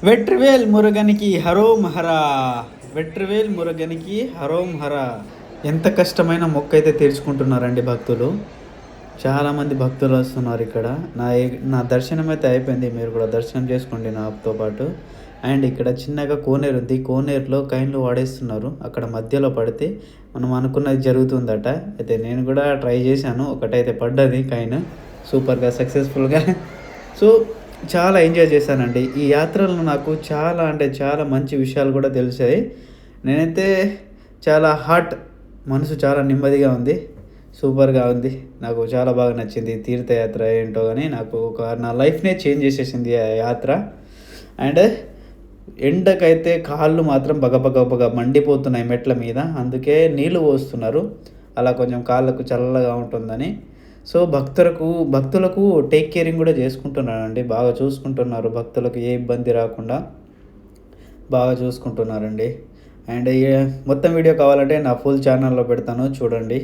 వెట్రివేల్ మురుగనికి హరోం హరా. వెట్రివేల్ మురుగనికి హరోం హరా. ఎంత కష్టమైన మొక్క అయితే తీర్చుకుంటున్నారండి భక్తులు. చాలామంది భక్తులు వస్తున్నారు ఇక్కడ. నా దర్శనం అయితే అయిపోయింది. మీరు కూడా దర్శనం చేసుకోండి నాతో పాటు. అండ్ ఇక్కడ చిన్నగా కోనేరు ఉంది. కోనేరులో కైన్లు వాడేస్తున్నారు. అక్కడ మధ్యలో పడితే మనం అనుకున్నది జరుగుతుందట. అయితే నేను కూడా ట్రై చేశాను. ఒకటైతే పడ్డది కైన్ సూపర్గా సక్సెస్ఫుల్గా. సో చాలా ఎంజాయ్ చేశానండి. ఈ యాత్రలో నాకు చాలా అంటే చాలా మంచి విషయాలు కూడా తెలిసాయి. నేనైతే చాలా మనసు చాలా నెమ్మదిగా ఉంది. సూపర్గా ఉంది. నాకు చాలా బాగా నచ్చింది. తీర్థయాత్ర ఏంటో కానీ నాకు నా లైఫ్‌నే చేంజ్ చేసేసింది ఆ యాత్ర. అండ్ ఎండకైతే కాళ్ళు మాత్రం బగ మండిపోతున్నాయి మెట్ల మీద. అందుకే నీళ్ళు పోస్తున్నారు. అలా కొంచెం కాళ్ళకు చల్లగా ఉంటుందని. సో భక్తులకు టేక్ కేరింగ్ కూడా చేసుకుంటున్నారండి. బాగా చూసుకుంటున్నారు. భక్తులకు ఏ ఇబ్బంది రాకుండా బాగా చూసుకుంటున్నారండి. అండ్ మొత్తం వీడియో కావాలంటే నా ఫుల్ ఛానల్‌లో పెడతాను చూడండి.